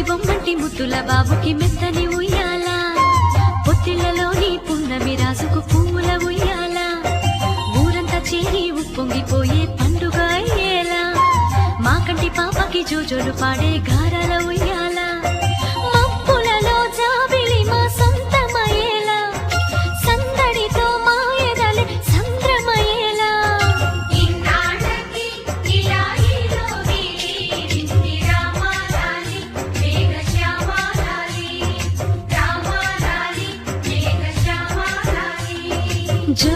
బొమ్మంటి ముద్దుల బాబుకి మెత్తని ఉయ్యాల, పొత్తిళ్లలోని పున్నమి రాజుకు పువ్వుల ఉయ్యాల, ఊరంతా చేరి ఉప్పొంగిపోయే పండుగ అయ్యేలా, మా కంటి పాపకి జోజోలు పాడే గారాల ఉయ్యాల, మబ్బులలో జాబిలి మా సొంతమయ్యేలా, సందడితో మా ఎదలే సంద్రమయ్యేలా. జో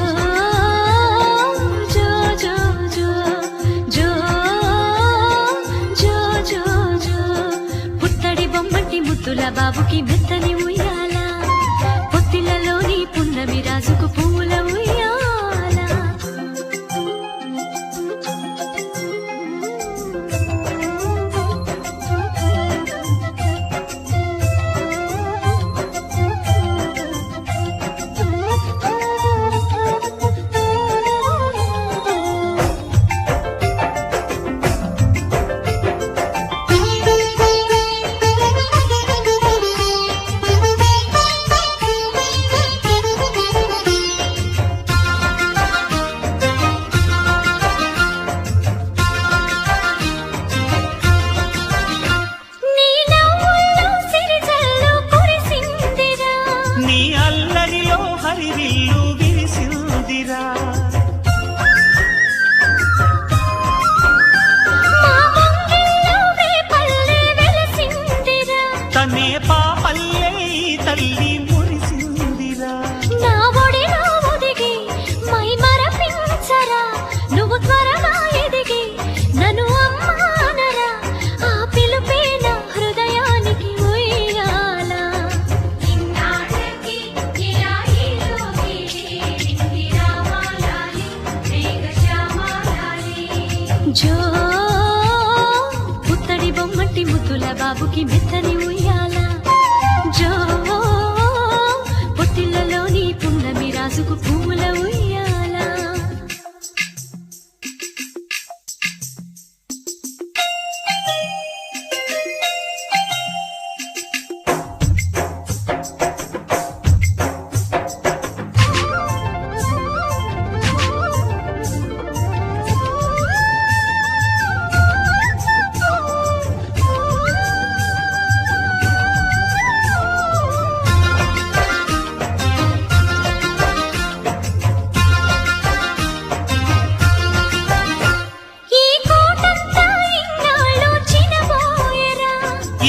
జో జో జో జో జో జో జో పుత్తడి బొమ్మంటి ముద్దుల బాబుకి మెత్తని ఉయ్యాల, పొత్తిళ్లలోని పున్నమి రాజుకు పువ్వుల ఉయ్యాల. జో పుత్తడి బొమ్మటి ముద్దుల బాబుకి మెత్తని ఉయ్యాల, జో పొత్తిళ్లలోని పున్నమి రాజుకు పువ్వుల ఉయ్యాల.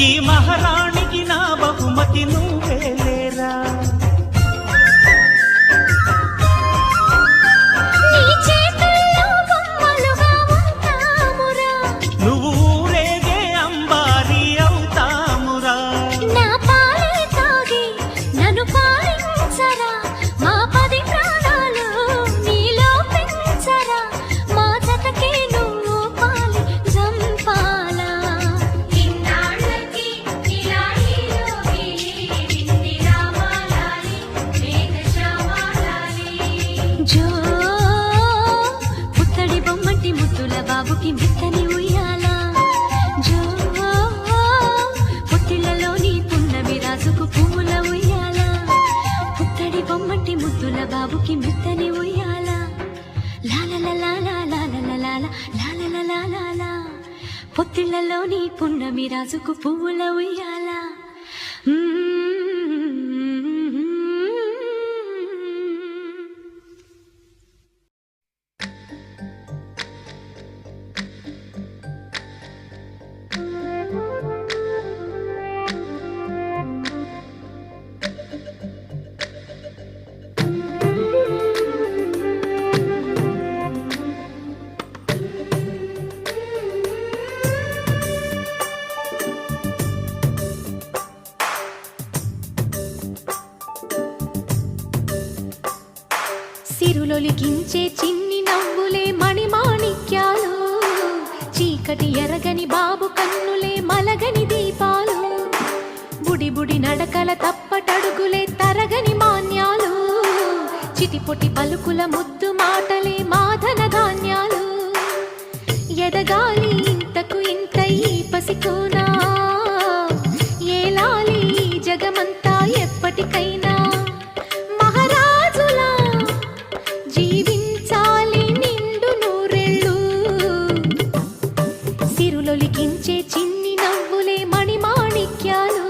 ఈ మహారాణికి నా బహుమతి నువ్వేలేరా, నువ్వు ఊరేగే అంబారి అవుతామురా, నా పాలే తాగి నన్ను పాలించరా, మా 10 ప్రాణాలు నీలో పెంచరా, మా జతకే నువ్వు పాలి జంపాలా. జో పుత్తడి బొమ్మటి ముద్దుల బాబుకి మెత్తని ఉయ్యాల, జో పొత్తిళ్లలోని పున్నమి రాజుకు పువ్వుల ఉయ్యాల, పుత్తడి బొమ్మటి ముద్దుల బాబుకి మెత్తని ఉయ్యాల, లాలలలాలా పొత్తిళ్లలోని పున్నమి రాజుకు పువ్వుల ఉయ్యాల. కించే చిన్ని నవ్వులే మణిమాణిక్యాలు చీకటి ఎరగని బాబు కన్నులే మలగని దీపాలు బుడి బుడి నడకల తప్పటడుగులే తరగని మాన్యాలు చిటిపొటి పలుకుల ముద్దు మాటలే మాధన ధాన్యాలు ఎదగాలి ఇంతకు ఇంత ఈ పసికోనా ఏలాలి జగమంతా ఎప్పటికైనా మహారాజులా జీవించాలి నిండు నూరెళ్ళు సిరులొలికించే చిన్ని నవ్వులే మణిమాణిక్యాలు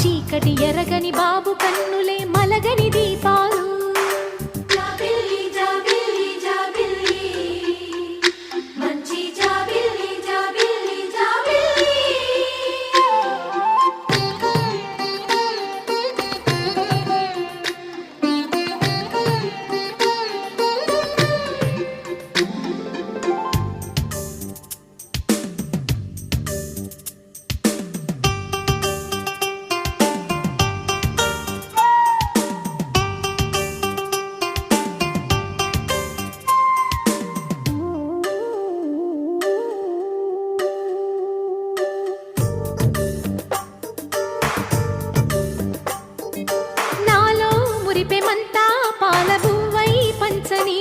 చీకటి ఎరగని బాబు కన్నులే మలగని దీపాలు మురిపెమంతా పాలబువ్వై పంచని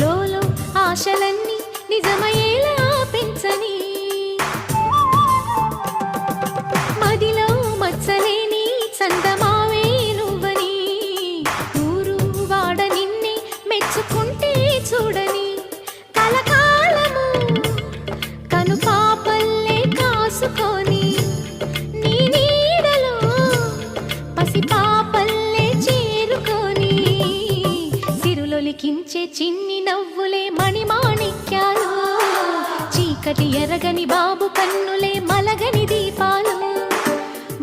లోలో ఆశలన్నీ నిజమయ్యేలా పెంచని మదిలో మచ్చలేని చందమావే నువ్వని ఊరు వాడ నిన్నే మెచ్చుకుంటే చూడని కలకాలము కను పాపల్లే కాసుకొని నీ నీడలో పసిపాపల్లే కించే చిన్ని నవ్వులే మణిమాణిక్యాలు చీకటి ఎరగని బాబు కన్నులే మలగని దీపాలు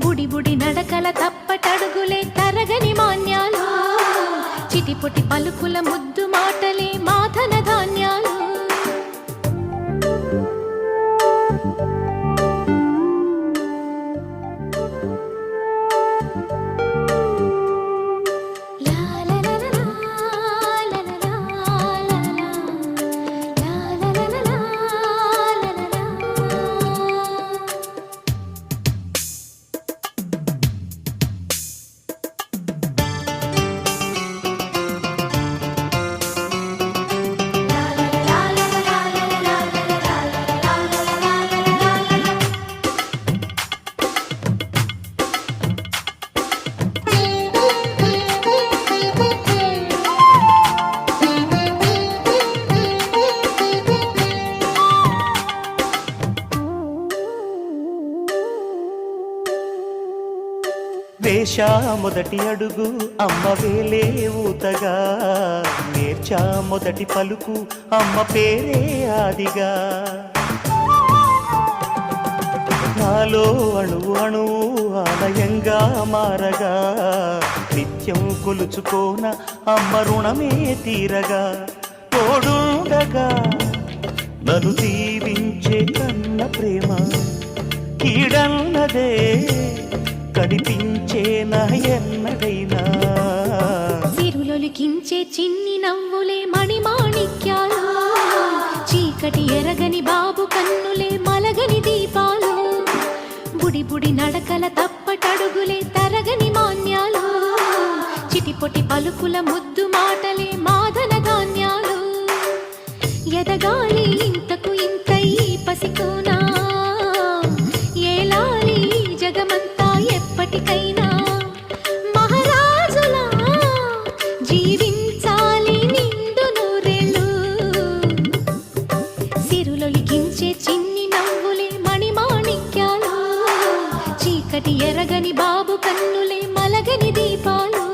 బుడి బుడి నడకల తప్పటడుగులే తరగని మాన్యాలు చిటిపొటి పలుకుల ముద్దు మాటలే మాధన ధాన్యాలు వేశా మొదటి అడుగు అమ్మ వేలే ఊతగా నేర్చా మొదటి పలుకు అమ్మ పేరే ఆదిగా నాలో అణువు అణువు ఆలయంగా మారగా నిత్యం కొలుచుకోన అమ్మ రుణమే తీరగా తోడుండగా నన్ను దీవించే కన్న ప్రేమ కీడన్నదే కనిపించే నా ఎన్నడైనా సిరులొలికించే చిన్ని నవ్వులే మణిమాణిక్యాలు చీకటి ఎరగని బాబు కన్నులే మలగని దీపాలు బుడి బుడి నడకల తప్పటడుగులే తరగని మాన్యాలు చిటిపొటి పలుకుల ముద్దు మాటలే మాధన ధాన్యాలు ఎదగాలి ఇంతకు ఇంత ఈ పసికోనా ఏలాలి జగమంతా ఎప్పటికైనా మహారాజులా జీవించాలి నిండు నూరెళ్ళు సిరులొలికించే చిన్ని నవ్వులే మణిమాణిక్యాలు చీకటి ఎరగని బాబు కన్నులే మలగని దీపాలు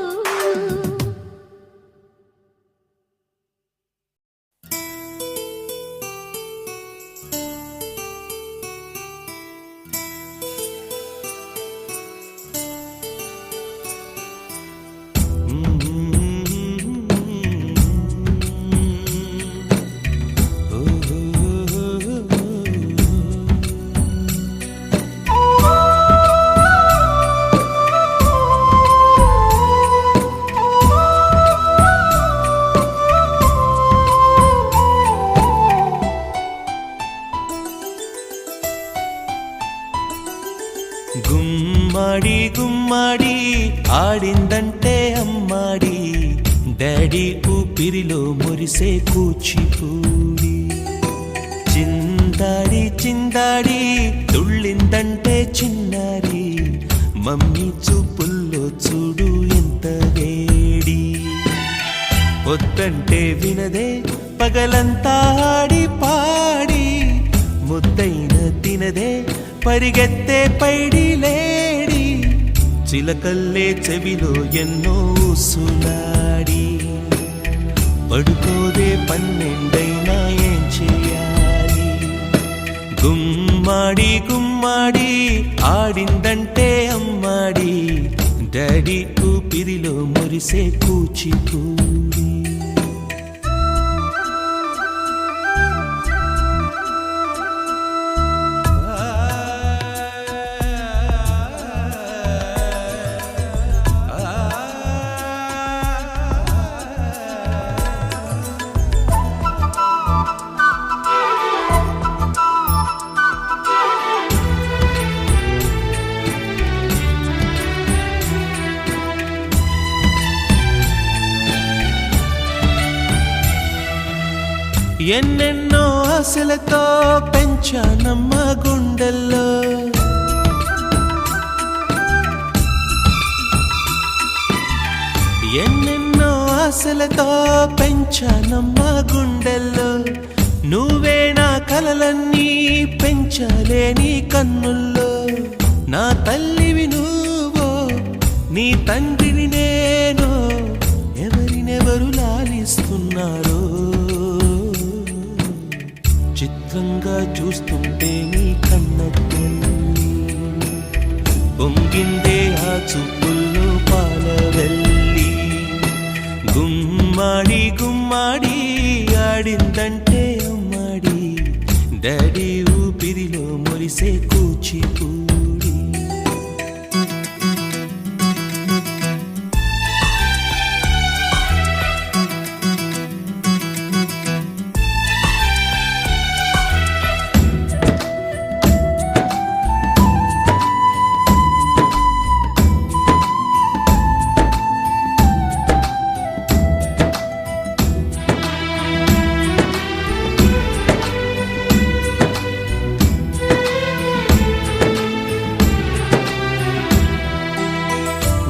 గుమ్మాడి ఆడిందంటే అమ్మాడి డాడీ ఊపిరిలో మురిసే కూచిపూడి చిందాడి చిందాడి తుళ్ళిందంటే చిన్నారి మమ్మీ చూపుల్లో చూడు ఎంత వేడి వద్దంటే వినదే పగలంతా ఆడి పాడి ముద్దైన తినదే పరిగెత్తే పైడి లేడి చిలకల్లే చెవిలో ఎన్నో సులాడి పడుకోదే పన్నెండైనా ఏం చేయాలి గుమ్మాడి గుమ్మాడి ఆడిందంటే అమ్మాడి డాడీ ఊపిరిలో మురిసే కూచిపూడి ఎన్నెన్నో ఆశలతో పెంచానమ్మ గుండెల్లో ఎన్నెన్నో ఆశలతో పెంచానమ్మ గుండెల్లో నువ్వే నా కలలన్నీ పెంచలేని కన్నుల్లో నా తల్లివి నువ్వో నీ తండ్రిని నేను ఎవరినెవరు లాలిస్తున్నారో చిత్రంగా చూస్తుంటే నీ కన్నెల్లి పొంగిందే ఆ చూపుల్లో పాలవెల్లి గుమ్మాడి గుమ్మాడి ఆడిందంటే అమ్మాడి డాడీ ఊపిరిలో మురిసే కూచిపూడి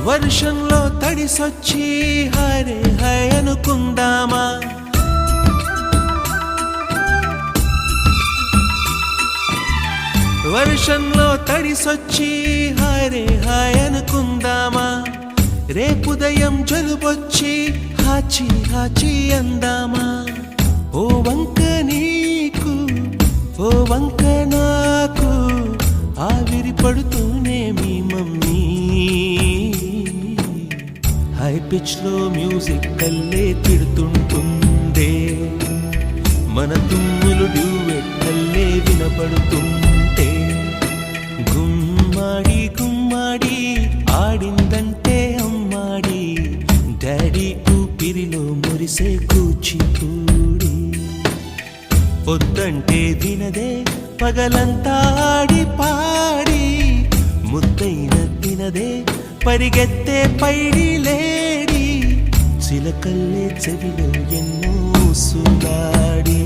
వర్షంలో తడిసొచ్చి హరే హై అనుకుందామా వర్షంలో తడిసొచ్చి హరే హై అనుకుందామా రేపుదయం జలుబొచ్చి హాచి హాచి అందామా ఓ వంక నీకు ఓ వంక నాకు ఆవిరి పడుతూనే మీ మమ్మీ హై పిచ్ లో మ్యూజిక్ కల్లే తిడుతుంటుందే మన తుమ్ములు డ్యూయెట్ కల్లే వినపడుతుంటే గుమ్మాడి గుమ్మాడి ఆడిందంటే అమ్మాడి డాడీ ఊపిరిలో మురిసే కూచిపూడి పొద్దంటే వినదే పగలంతా ఆడి పాడి ముద్దైన తినదే పరిగెత్తే పైడి లేడి చిలకల్లే చెవిలో ఎన్నో సులాడి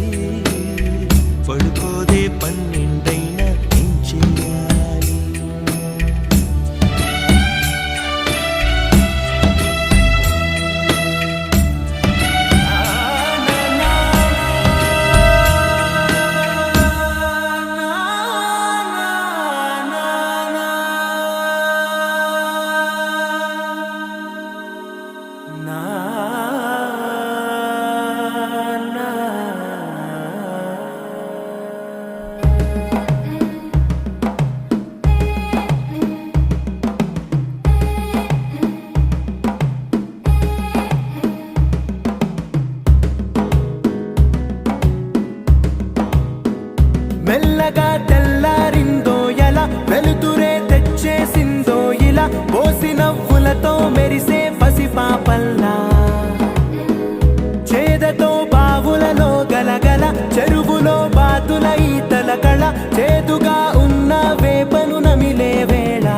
పడుకోదే పన్నెండైనా ఏం చేయాలి మెల్లగా తెల్లారిందో ఎలా వెలుతురే తెచ్చేసిందో ఇలా పోసి నవ్వులతో మెరిసే పసిపాపల్లా చేదతో బావులలో గలగల చెరువులో బాతుల ఈతల కళ చేదుగా ఉన్న వేపను నమిలే వేళ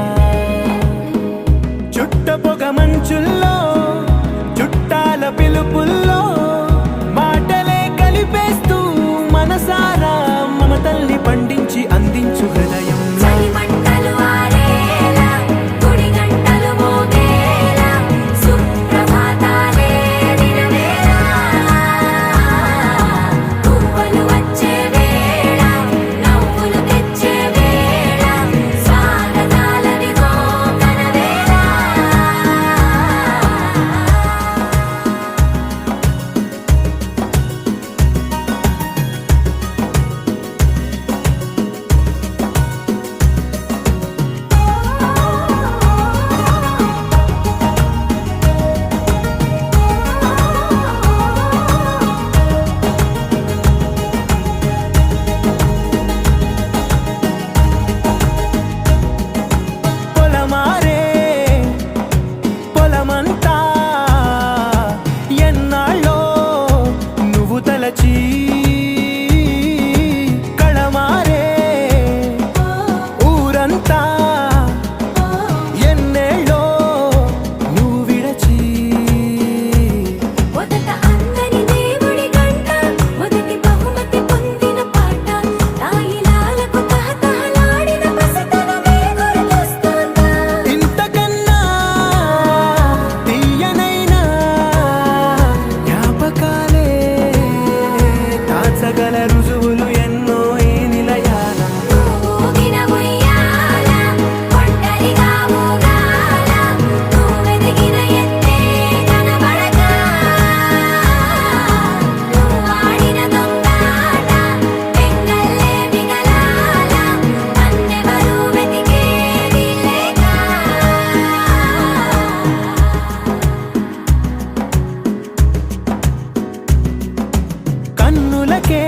పలికే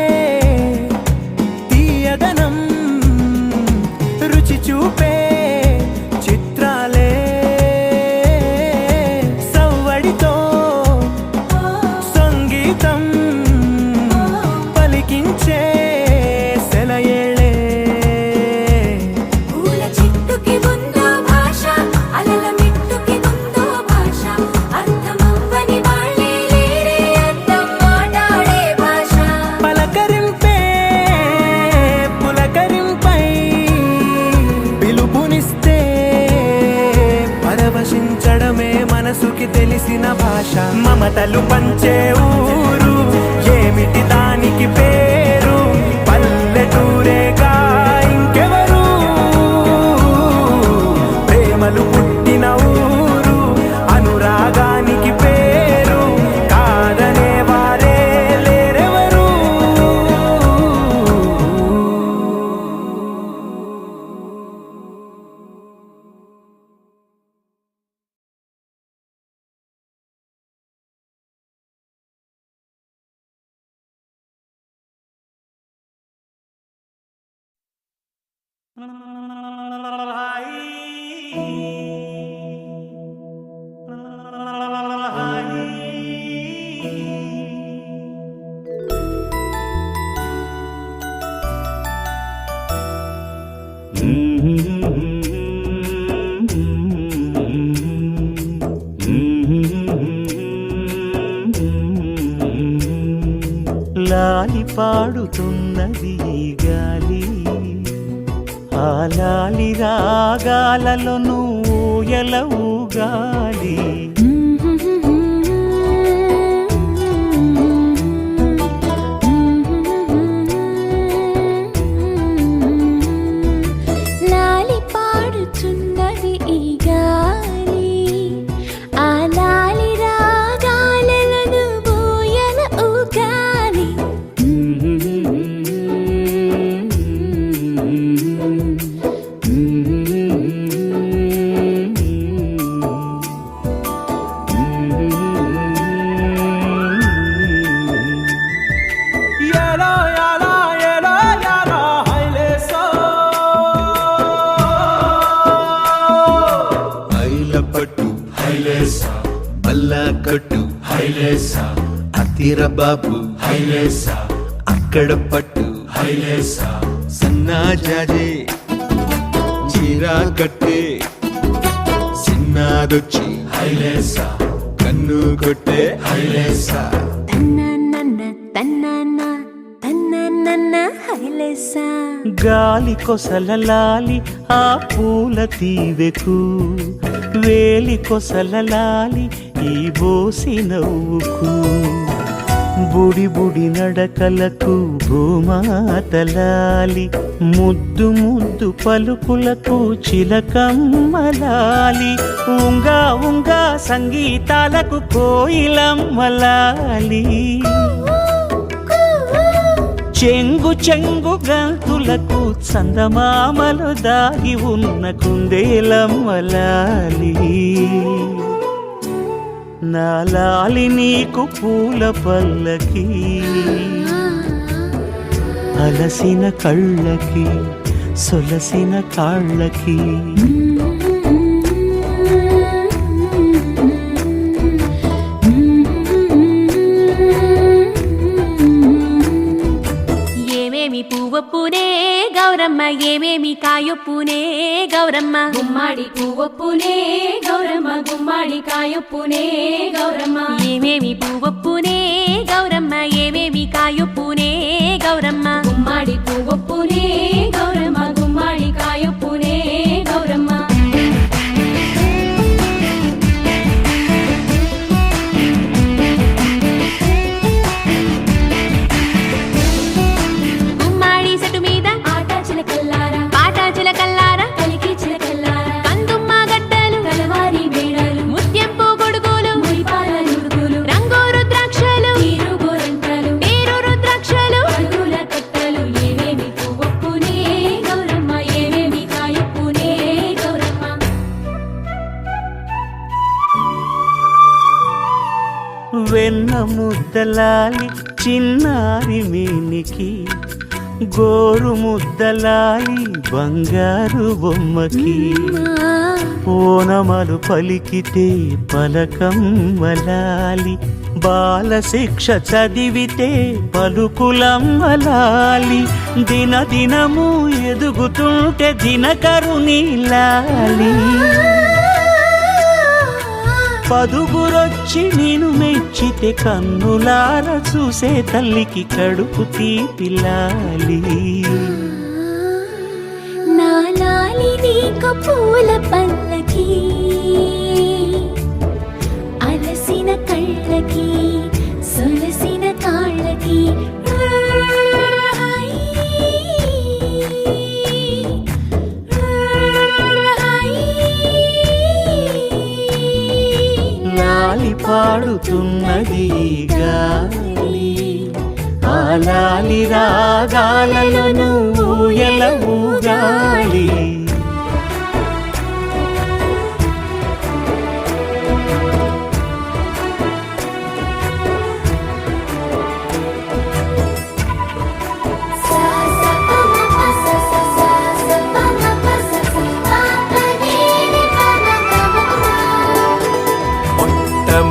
తీయదనం రుచి చూపే చిత్రాలే సవ్వడితో సంగీతం పలికించే సెలయేళే పూల చెట్టుకి ఉందో భాష అలల మిట్టుకి ఉందో భాష అర్థమవ్వని వాళ్ళే లేరే అర్థం మాట్లాడే భాష పలకరింపే పులకరింపై పిలుపునిస్తే పరవశించడమే మనసుకి తెలిసిన భాష మమతలు పంచే ఊరు ఏమిటి దానికి పేరు పల్లెటూరేగా ఇంకెవరు ప్రేమలు పుట్టిన ఊరు అనురాగానికి పేరు కాదనే వారే లేరెవరు లాలి పాడుతున్నది ఈ గాలి ఆ లాలి రాగాలలో నువ్వు ఎలా ఊగాలి లాలి పాడుచున్నది ఈ గాలి ఆ లాలి రాగాలలో నువ్వు ఎలా ఊగాలి యాలా యాలా యాలా యాలా హైలేసో ఐల పట్టు హైలేసా బల్లా కట్టు హైలేసా అతిర బాబు హైలేసా అక్కడ పట్టు హైలేసా సన్నా జాజే చీరా కట్టే సిన్నాదొచ్చి హైలేసా కన్ను కొట్టే హైలేసా గాలి కొసలలాలి ఆ పూల తీవెకు వేలి కొసలలాలి ఈ బోసి నవ్వుకు బుడి బుడి నడకలకు భూమాతలాలి ముద్దు ముద్దు పలుకులకు చిలకమ్మలాలి ఉంగా ఉంగా సంగీతాలకు కోయిలమ్మలాలి చెంగు చెంగు గంతులకు చందమామలు దాగి ఉన్న కుందేలమ్మలాలి నా లాలి నీకు పూల పల్లకి అలసిన కళ్ళకి సొలసిన కాళ్ళకి ఏమేమి పువ్వొప్పునే గౌరమ్మ ఏమేమి కాయొప్పునే గౌరమ్మ గుమ్మాడి పువ్వొప్పునే గౌరమ్మ గుమ్మాడి కాయొప్పునే గౌరమ్మ ఏమేమి పువ్వొప్పునే గౌరమ్మ ఏమేమి కాయొప్పునే గౌరమ్మ గుమ్మాడి పువ్వొప్పునే గౌరమ్మ గుమ్మాడి కాయొప్పునే గౌరమ్మ గుమ్మాడి సెటు మీద ఆట చిలకల్లారా పాట చిలకల్లారా కలికి చిలకల్లారా కందుమ్మ గడ్డలు కలవారి మేడలు ముత్యంపు గొడుగులు మురిపాల నుడుగులు రంగు రుద్రాక్షలు నీరు గోరంటలు నీరు రుద్రాక్షలు రంగుల కట్టలు ఏమేమి పువ్వొప్పునే గౌరమ్మ ఏమేమి కాయొప్పునే గౌరమ్మ వెన్న ముద్దలాలి చిన్నారి మేనికి గోరు ముద్దలాయి బంగారు బొమ్మకి ఓనమలు పలికితే పలకమ్మలాలి బాల శిక్ష చదివితే పలుకులమ్మలాలి దినదినము ఎదుగుతుంటే దినకరుని లాలి పదుగురొచ్చి నేను మెచ్చితే కన్నులార చూసే తల్లికి కడుపు తీపిలాలి నాలాలి నీకు పూల పల్లకి అలసిన కళ్ళకి సొలసిన కాళ్ళకి లాలి పాడుతున్నది గాలి ఆ లాలి రాగాలలో నువ్వు ఎలా ఊగాలి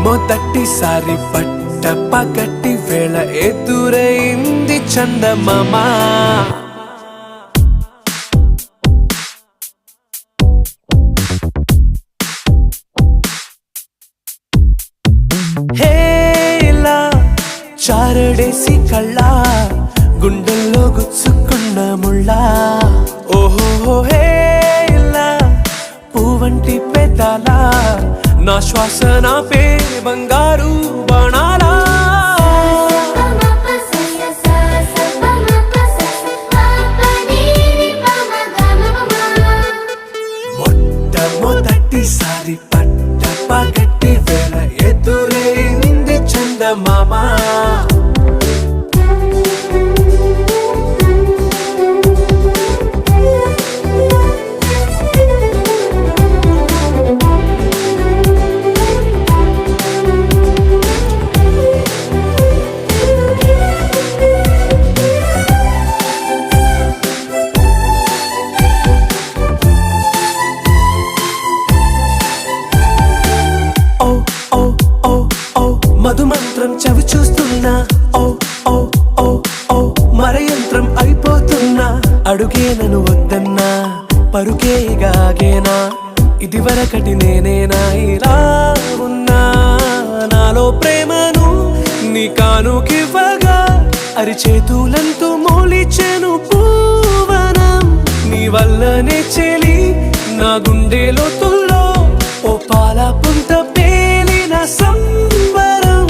మొదటిసారి పట్ట పగటి వేళ ఎదురైంది చందమామ హేలా చారడేసి కళ్ళ గుండెల్లో గుచ్చుకున్న ముళ్ళ ఓహో హేలా పువ్వంటి పెదాల నా శ్వాస నా పే బంగారు బాణాలా మొట్టమొదటిసారి పట్ట పగటి వేళ ఎదురైంది చందమామ మధుమంత్రం చవి చూస్తున్నా ఓ ఓ ఓ ఓ మరయంత్రం అయిపోతున్నా అడుగేనను వద్దన్నా పరుకేగాగేనా ఇది వరకటి నేనేనా ఇలా ఉన్నా నాలో ప్రేమను నీ కానుకివ్వగా అరిచేతులంతో మోలిచెను పూవనం నీ వల్లనే చెలి నా గుండెలో తుల్లో ఓ పాల పుంత పేలిన సంబరం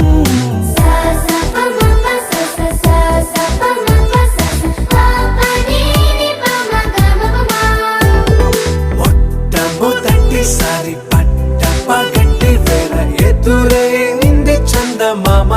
మొట్టమొదటిసారి పట్ట పగటి వేళ ఎదురైంది చందమామ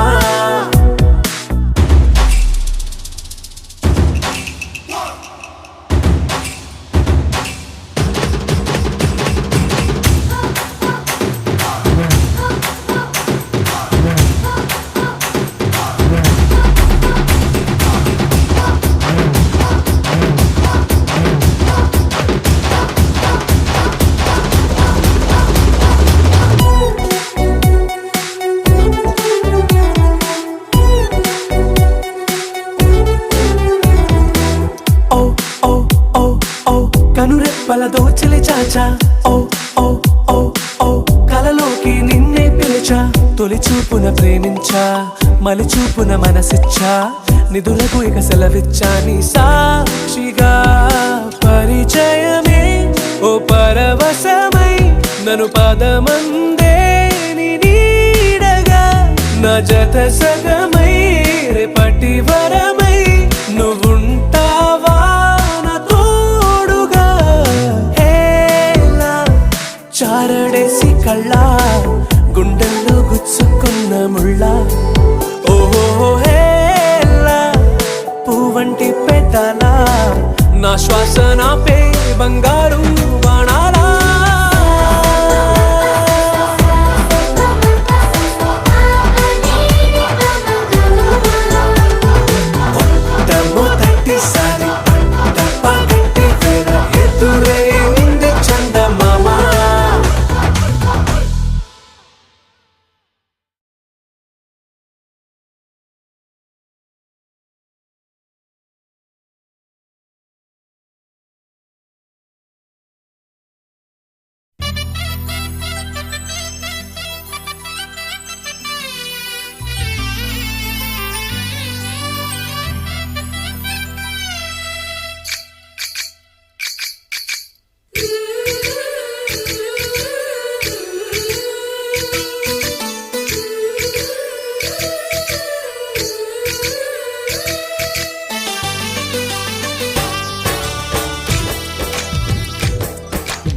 కనురెప్పల దోచలి చాచా ఓ ఓ ఓ ఓ కలలోకి నిన్నే పిలిచా తొలి చూపున ప్రేమించా మలి చూపున మనసిచ్చా నిదురకు ఇక సెలవిచ్చా నీ సాక్షిగా పరిచయమే ఓ పరవశమై నన్ను పదమందే నీ నీడగా నా జత సగమై రేపటి వరమై నువ్వుంటావా చారడేసి కళ్ళ గుండెల్లో గుచ్చుకున్న ముళ్ళ ఓహో హేలా పువ్వంటి పెదాల నా శ్వాస నా పే బంగారు బాణాలా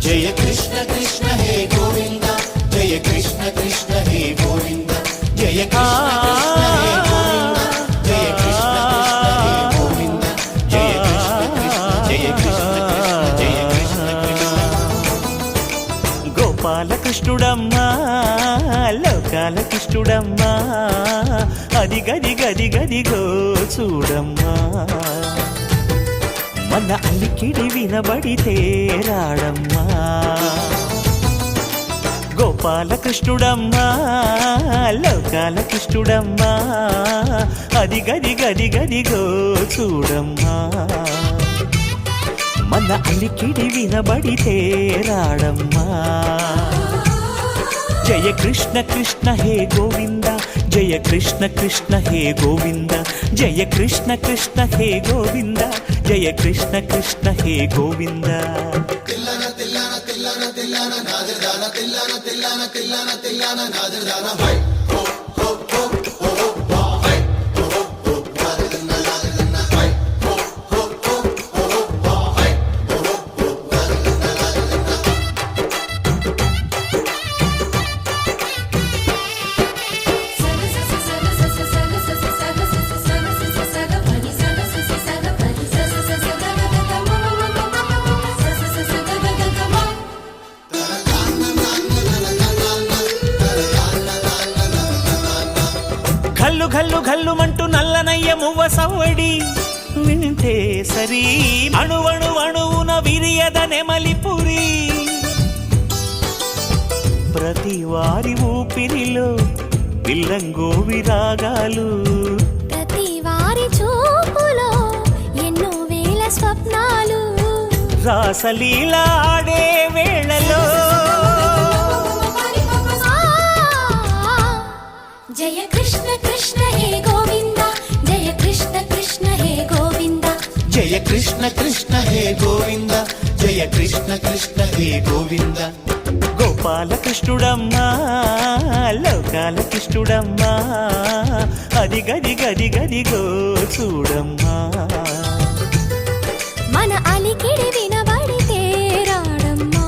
జయ కృష్ణ కృష్ణ హే గోవింద జయ కృష్ణ కృష్ణ హే గోవింద జయ కృష్ణ కృష్ణ హే గోవింద జయ కృష్ణ కృష్ణ హే గోవింద జయ కృష్ణ కృష్ణ జయ కృష్ణ గోపాలకృష్ణుడమ్మా లోకాలకృష్ణుడమ్మా అది గది గది గదిగో చూడమ్మా మన అలికిడి వినబడితే రాడమ్మా గోపాలకృష్ణుడమ్మా లోకాలకృష్ణుడమ్మా అది గది గది గదిగో చూడమ్మా మన అలికిడి వినబడితే రాడమ్మా జయ కృష్ణ కృష్ణ హే గోవింద జయ కృష్ణ కృష్ణ హే గోవింద జయ కృష్ణ కృష్ణ హే గోవింద జయ కృష్ణ కృష్ణ హే గోవింద ఘల్లు ఘల్లు ఘల్లుమంటూ నల్లనయ్య మువ్వ సవ్వడి వింటే సరి అణువణు అణువున విరియద నెమలిపురి ప్రతి వారి ఊపిరిలో పిల్లంగో విరాగాలు ప్రతి వారి చూపులో ఎన్నో వేల స్వప్నాలు రాసలీల ఆడే వేళలో జయ కృష్ణ కృష్ణ హే గోవింద జయ కృష్ణ కృష్ణ హే గోవింద జయ కృష్ణ కృష్ణ హే గోవింద జయ కృష్ణ కృష్ణ హే గోవింద గోపాలకృష్ణుడమ్మా లోకాలకృష్ణుడమ్మా అది గది గది గదిగో చూడమ్మా మన అలికిడి వినబడితే రాడమ్మా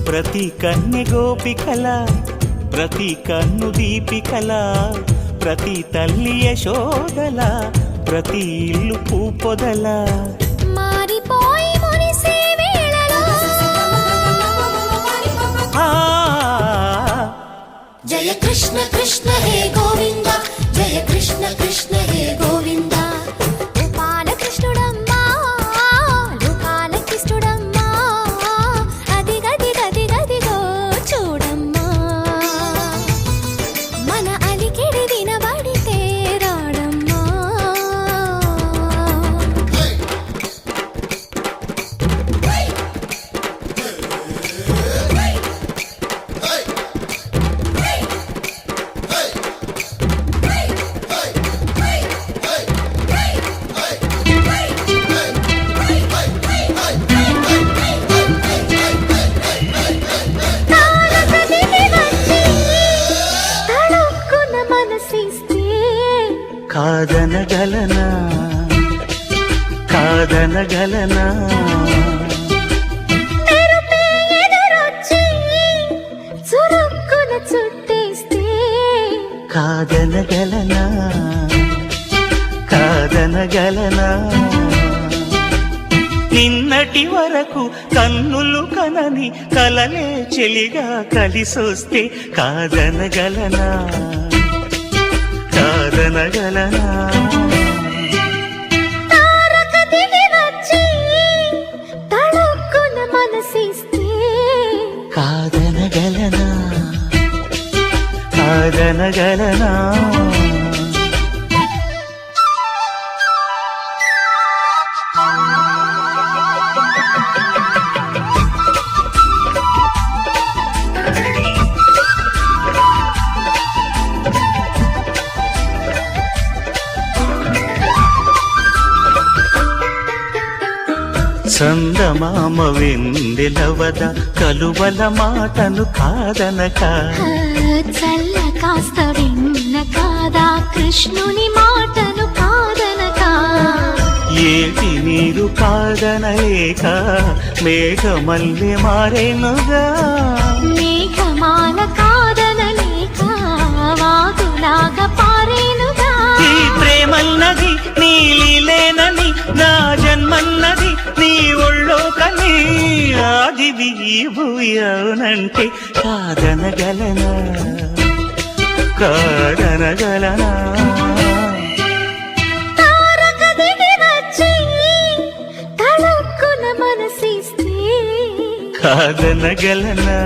ప్రతి కన్నె గోపికల ప్రతి కన్ను దీపికల ప్రతి తల్లి యశోదల ప్రతి ఇల్లు పూపొదల మారిపోయి మురిసే వేళలో జయ కృష్ణ కృష్ణ హే గోవింద జయ కృష్ణ కృష్ణ హే గోవింద గోపాలకృష్ణుడమ్మా లోకాలకృష్ణుడమ్మా అది గది గది గదిగో చూడమ్మా మన అలికిడి వినబడితే రాడమ్మా కాదనగలనా కాదనగలనా కాదనగలనా కాదనగలనా నిన్నటి వరకు కన్నులు కనని కలలే చెలిగా కలిసొస్తే కాదనగలనా కాదనగలనా తారక దిగి వచ్చి తళుక్కున మనసు మనసిస్తే కాదనగలనా కాదనగలనా చందమామ వెన్నెలవద కలువల మాటను కాదనక చల్ల కాస్త విన్న కాదా కృష్ణుని మాటను కాదనక ఏటి నీరు కాదనలేక మేఘమల్లె మారేనుగా మేఘమాల కాదనలేక వాగులాగా పారేనుగా ఈ ప్రేమన్నది నీలేనని నా జన్మన్నది నీ ఒళ్ళో కని ఆదివి భూయవునంటే కాదనగలనా కాదనగలనా తారక దిగి వచ్చి తళుక్కున మనసిస్తే కాదనగలనా